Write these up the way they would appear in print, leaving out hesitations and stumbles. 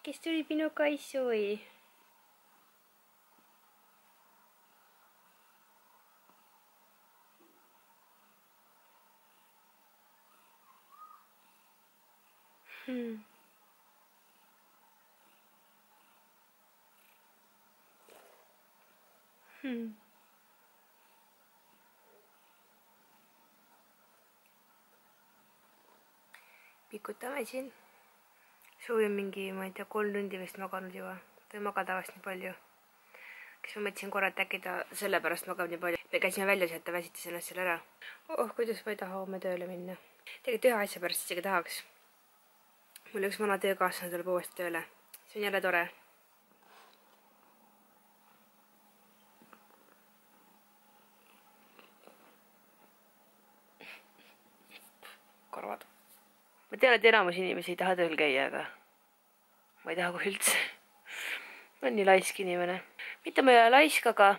Kes tuli minuga ei soovi? Pikutame siin. Suvi mingi, ma ei tea, 3 tundi vist maganud juba. Ta ei magada vast nii palju. Kas ma mõtlesin korra, et äkki ta sellepärast magab nii palju. Me käisime välja, et ta väsitas ennast seal ära. Oh, kuidas ma ei taha homme tööle minna. Tegelikult ühe asja pärast isegi tahaks. Mul üks vana töökaaslane tuleb uuesti tööle. See on jälle tore. Korvad. Ma tean, et enamus inimesi ei taha tööl käia, aga ma ei taha kohe üldse. Ma olen nii laisk inimene. Mitte ma ei ole laisk, aga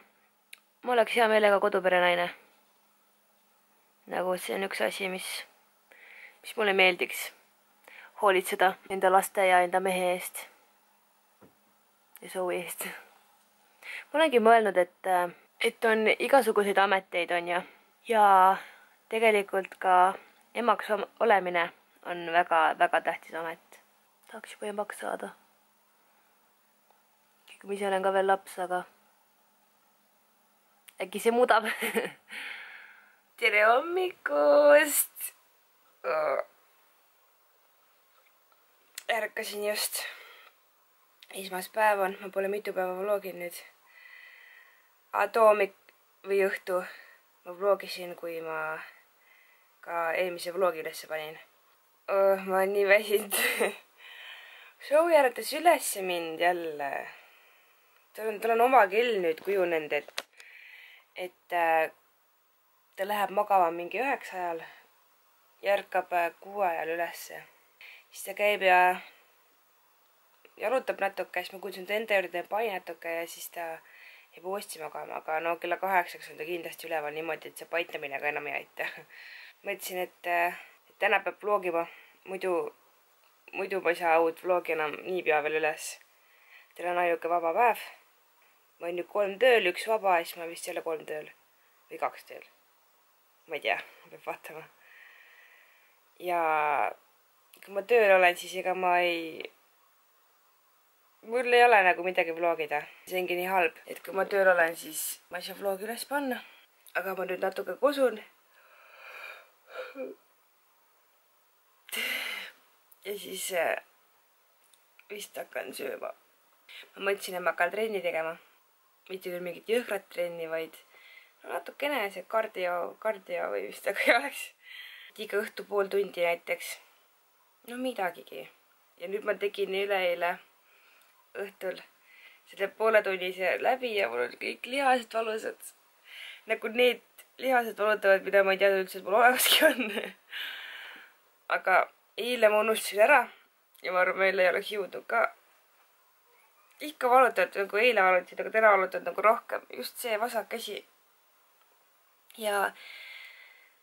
ma oleks hea meelega koduperenaine. Nagu see on üks asi, mis mulle meeldiks. Hoolitseda enda laste ja enda mehe eest. Ja soovi eest. Ma olengi mõelnud, et on igasuguseid ameteid on ja tegelikult ka emaks olemine on väga tähtis amet. Tahaks juba emaks saada. Kui ma ise olen ka veel laps, aga äkki see muudab. Tere hommikust! Ärkasin just. Esmaspäev on, ma pole mitu päeva vlogin nüüd. Too hommik või õhtu ma vlogisin, kui ma ka eelmise vlogi ülesse panin. Ma olen nii väsinud. Zoe äratas ülesse mind jälle. Tal on oma kell nüüd kujunenud, et ta läheb magama mingi 9 ajal ja ärkab 6 ajal ülesse. Siis ta käib ja jalutab natuke, siis ma kuulsin ta enda juurde pai natuke ja siis ta jääb uuesti magama, aga no kella 8 on ta kindlasti üleval niimoodi, et see paitamine ka enam ei aita. Mõtlesin, et täna peab vlogima, muidu ma ei saa uut vlogi enam niipea veel üles. Teil on ainuke vaba päev. Ma olen nüüd 3 tööl, 1 vaba, siis ma vist jälle 3 tööl. Või 2 tööl. Ma ei tea, peab vaatama. Ja kui ma tööl olen, siis ega mul ei ole nagu midagi vlogida. See ongi nii halb, et kui ma tööl olen, siis ma ei saa vlogi üles panna. Aga ma nüüd natuke kosun. Ja siis vist hakkan sööma. Ma mõtlesin, et ma hakkan trenni tegema. Mitte küll mingit jõhkrat trenni, vaid natukene see kardio või vist aga ei oleks. Iga õhtu pool tundi näiteks. No midagigi. Ja nüüd ma tegin üleeile õhtul selle pooletunnise läbi ja mul on kõik lihased valusad. Nagu need lihased valutavad, mida ma ei teadnud üldse, et mul olemaski on. Aga eile ma unustasin ära ja ma arvan, meil ei oleks jõudnud ka. Ikka valutavad nagu eile valutasid, aga täna valutavad nagu rohkem. Just see vasak käsi.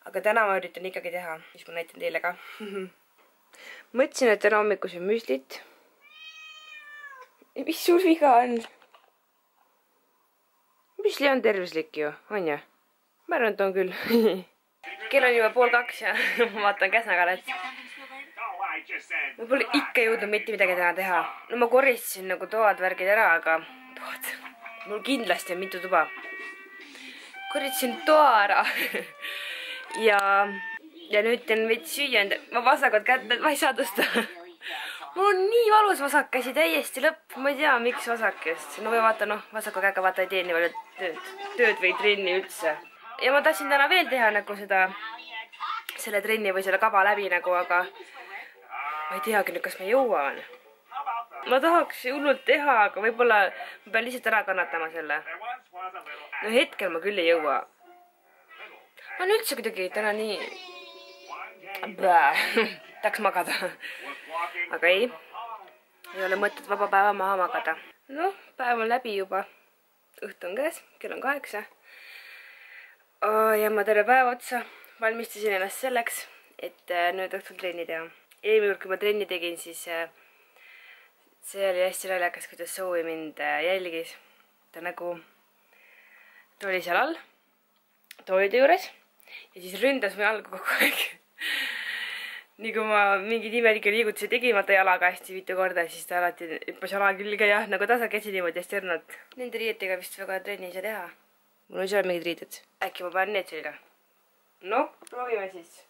Aga täna ma üritan ikkagi teha, mis ma näitan teile ka. Mõtlesin, et täna hommikuse müslit. Mis sul viga on? Müsli on tervislik ju, on ju? Ma arvan, et on küll. Kell on juba 1:30 ja ma vaatan käsnakaret. Ma pole ikka jõudnud mitte midagi täna teha. No ma koristasin nagu toad värgid ära, aga mul kindlasti on mitu tuba. Koristasin toa ära. Ja nüüd teen veits süüa enda. Ma vasakud kätte, ma ei saa tõsta. Mul on nii valus vasak käsi, täiesti lõpp. Ma ei tea, miks vasak just. No või vaata, vasaku käega vaata ei tee nii palju tööd või trenni üldse. Ja ma tahtsin täna veel teha nagu selle trenni või selle kava läbi nagu, aga ma ei teagi nüüd, kas ma jõuan. Ma tahaks hullult teha, aga võib-olla ma pean lihtsalt ära kannatama selle. No hetkel ma küll ei jõua. Ma olen üldse kuidagi täna nii... Tahaks magada. Aga ei ole mõtet vaba päeva maha magada. Noh, päev on läbi juba. Õhtu on käes, kell on 8. Ja ma terve päeva otsa valmistasin ennast selleks, et nüüd õhtul trenni teha. Eelmine kord, kui ma trenni tegin, siis see oli hästi naljakas, kuidas Zoe mind jälgis. Ta nagu, ta oli seal all, toolide juures ja siis ründas mu jalga kogu aeg. Nii kui ma mingid imelikke liigutusi tegin, vaata jalaga hästi mitu korda, siis ta alati hüppas jala külge ja nagu tasakesi niimoodi hästi õrnalt. Nende riietega vist väga trenni ei saa teha. Mul on seal mingid riided. Äkki ma panen need selga. Noh, proovime siis.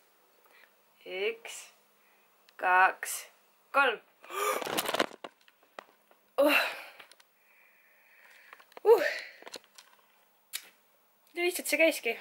1, 2, 3. Lihtsalt see käiski.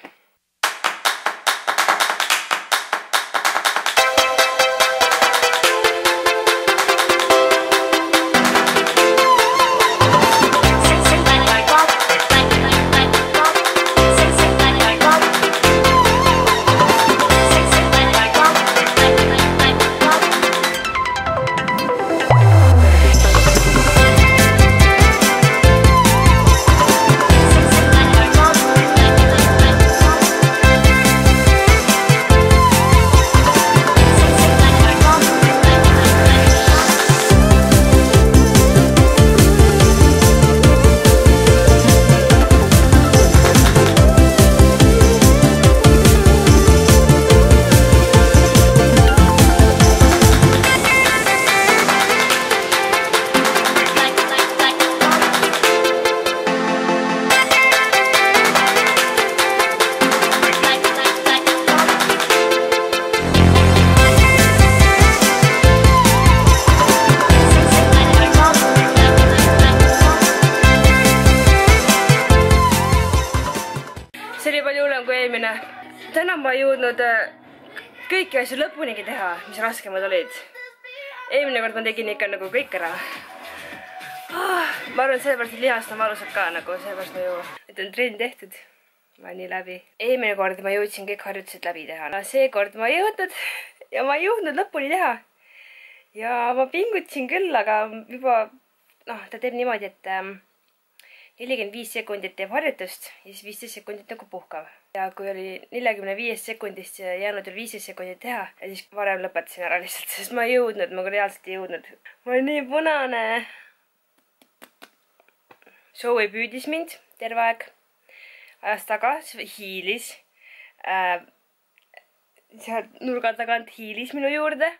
Täna ma ei jõudnud kõiki asju lõpunigi teha, mis raskemad olid. Eelmine kord ma tegin ikka nagu kõik ära. Ma arvan, et sellepärast lihast on valusad ka nagu, sellepärast ma jõuan. Et on trenn tehtud. Ma nii läbi. Eelmine kord ma jõudsin kõik harjutused läbi teha. Seekord ma ei jõudnud ja ma ei jõudnud lõpuni teha. Ja ma pingutasin küll, aga juba, ta teeb niimoodi, et 45 sekundit teeb harjutust ja siis 15 sekundit nagu puhkav. Ja kui oli 45 sekundist jäänud 15 sekundit teha ja siis varem lõpetasin ära lihtsalt, sest ma ei jõudnud, ma reaalselt ei jõudnud. Ma olin nii punane. Zoe püüdis mind terve aeg. Ajas taga, hiilis. Sealt nurga tagant hiilis minu juurde.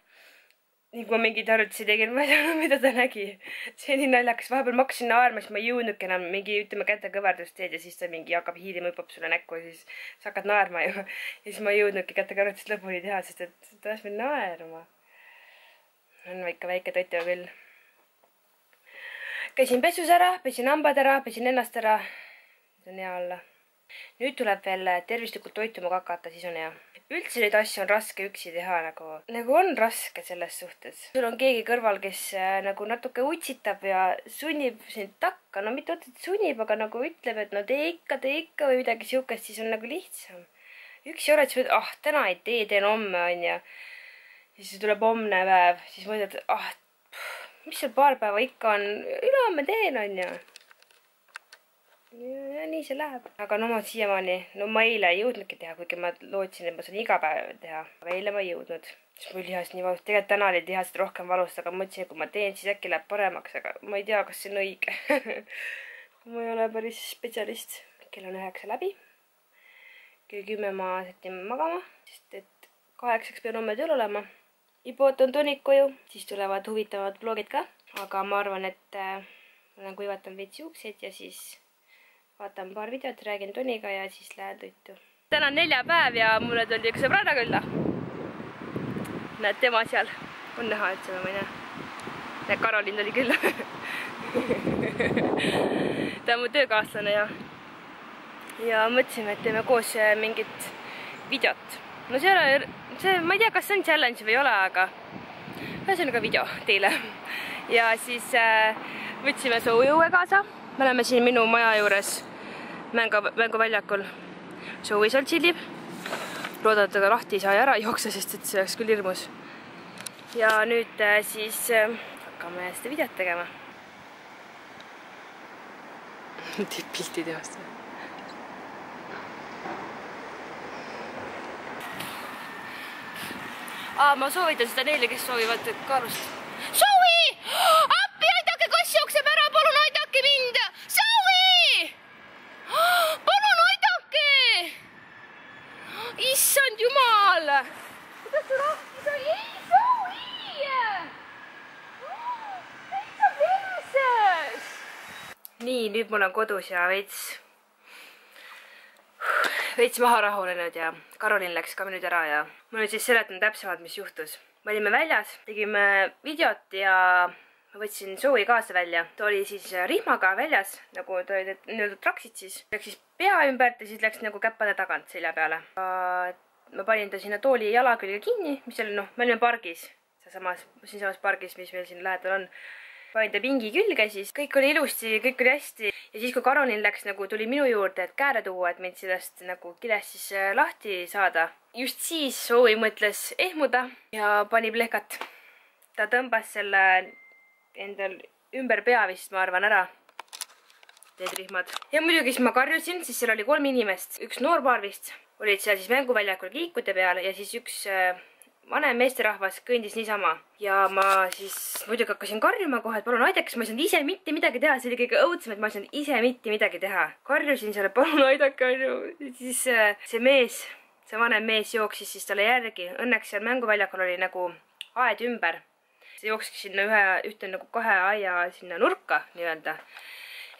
Nii kui ma mingid harjutusi tegin, ma ei tea, mida ta nägi. See on nii naljakas. Vahepeal ma hakkasin naerma, siis ma ei jõudnudki enam mingi, ütleme, käte kõverdust teed ja siis ta mingi hakkab hiilima, hüppab sulle näkku ja siis sa hakkad naerma ju. Ja siis ma ei jõudnudki käte kõverdust lõpuni teha, sest et ta ajas mind naerma. On ikka väike toitu küll. Käisin pesus ära, pesin hambad ära, pesin ennast ära. See on hea olla. Nüüd tuleb veel tervislikult toituma hakata, siis on hea. Üldse neid asju on raske üksi teha, nagu on raske selles suhtes. Sul on keegi kõrval, kes nagu natuke utsitab ja sunnib sind takka. No mitte otseselt sunnib, aga nagu ütleb, et no tee ikka või midagi siukest, siis on nagu lihtsam. Üksi oled, siis mõtled, täna ei tee, teen homme, on ja. Siis tuleb homne päev, siis mõtled, mis seal paar päeva ikka on, ülehomme teen, on ja. Ja nii see läheb. Aga no ma siiamaani, ma eile ei jõudnudki teha, kuigi ma lootsin, et ma saan iga päev teha. Aga eile ma ei jõudnud. Siis mul lihas nii valust. Tegelikult täna oli lihased rohkem valust, aga mõtlesin, et kui ma teen, siis äkki läheb paremaks, aga ma ei tea, kas see on õige. Ma ei ole päris spetsialist. Kell on 9 läbi. Kell 10 ma sätin magama, sest et 8 pean homme tööl olema. Ootan Tonik koju, siis tulevad huvitavad vlogid ka. Aga ma arvan, et ma olen kuivatanud veits juukseid ja siis vaatan paar videot, räägin Toniga ja siis lähen toitu. Täna on 4 päev ja mulle tuli üks sõbrana külla. Näed, tema seal on näha üldse, ma ei näe. Näed, Karolin tuli külla. Ta on mu töökaaslane ja mõtlesime, et teeme koos mingit videot. No see, ma ei tea, kas see on challenge või ei ole, aga see on ka video teile. Ja siis võtsime Zoe õue kaasa. Me oleme siin minu maja juures mänguväljakul. Zoe seal chillib. Loodan, et teda lahti ei saa ja ära jookse, sest et see oleks küll hirmus. Ja nüüd siis hakkame seda videot tegema. Pilti tehast. Ma soovitan seda neile, kes soovivad kaalust. Zoe! Appi, aita nii, nüüd mul on kodus ja veits maha rahunenud ja Karolin läks ka nüüd ära ja ma nüüd siis seletan täpsemalt, mis juhtus. Me olime väljas, tegime videot ja ma võtsin Zoe kaasa välja. Ta oli siis rihmaga väljas, nagu ta oli nii-öelda traksid siis. Läks siis pea ümbert ja siis läks nagu käppade tagant selja peale. Ma panin ta sinna tooli jala külge kinni, mis oli, me olime pargis. Siinsamas pargis, mis meil siin lähedal on. Panin ta pingi külge siis. Kõik oli ilusti, kõik oli hästi. Ja siis, kui Karolin läks, tuli minu juurde, et kääre tuua, et mind sellest kilest siis lahti saada. Just siis Zoe mõtles ehmuda ja pani plehkat. Ta tõmbas selle endal ümber pea vist, ma arvan, ära. Need rihmad. Ja muidugi siis ma karjusin, siis seal oli 3 inimest. Üks noorpaar vist olid seal siis mänguväljakul kiikude peal ja siis üks vanem meesterahvas kõndis niisama. Ja ma siis muidugi hakkasin karjuma kohe, et palun aidake, ma ei saanud ise mitte midagi teha. See oli kõige õudsem, et ma ei saanud ise mitte midagi teha. Karjusin selle, palun aidake, siis see mees, see vanem mees jooksis siis talle järgi. Õnneks seal mänguväljakul oli nagu aed ümber. See jookski sinna ühte nagu 2 aia sinna nurka nii-öelda.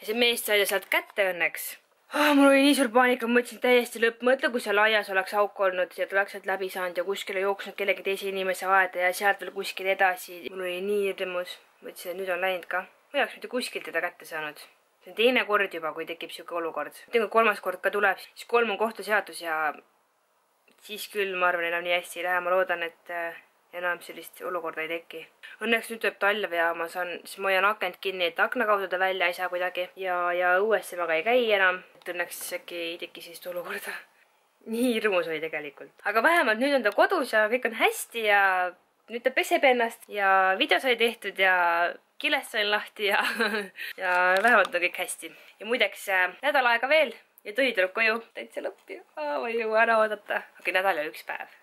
Ja see mees sai sealt kätte õnneks. Mul oli nii suur paanika, ma mõtlesin täiesti lõpp. Mõtle, kui seal aias oleks auk olnud ja ta oleks sealt läbi saanud ja kuskile jooksnud kellegi teise inimese aeda ja sealt veel kuskile edasi. Mul oli nii rõõmus. Mõtlesin, et nüüd on läinud ka. Ma ei oleks mitte kuskilt teda kätte saanud. See on teine kord juba, kui tekib siuke olukord. Kui 3. kord ka tuleb, siis 3 on kohtuseadus ja siis küll, ma arvan, enam nii hästi ei lähe. Ma loodan, et enam sellist olukorda ei teki. Õnneks nüüd tuleb talv ja ma hoian akent kinni, et akna kaudu ta välja ei saa kuidagi. Ja õuesse ma ka ei käi enam. Õnneks äkki ei teki sellist olukorda. Nii rõõmus oli tegelikult. Aga vähemalt nüüd on ta kodus ja kõik on hästi ja nüüd ta peseb ennast ja video sai tehtud ja kilest sain lahti ja vähemalt on kõik hästi. Ja muideks nädal aega veel ja Tõni tuleb koju täitsa lõppi. Ma ei jõua ära oodata. Aga nädal ja 1 päev.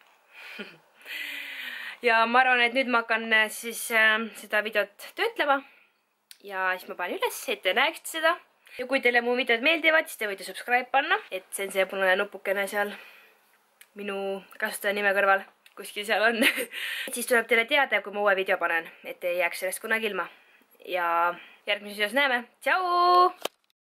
Ja ma arvan, et nüüd ma hakkan siis seda videot töötlema ja siis ma panen üles, et te näeksite seda. Ja kui teile mu videod meeldivad, siis te võite subscribe panna, et see on see punane nupukene seal minu kasutaja nime kõrval. Kuskil seal on. Siis tuleb teile teada, kui ma uue video panen, et ei jääks sellest kunagi ilma. Ja järgmises videos näeme. Tšau!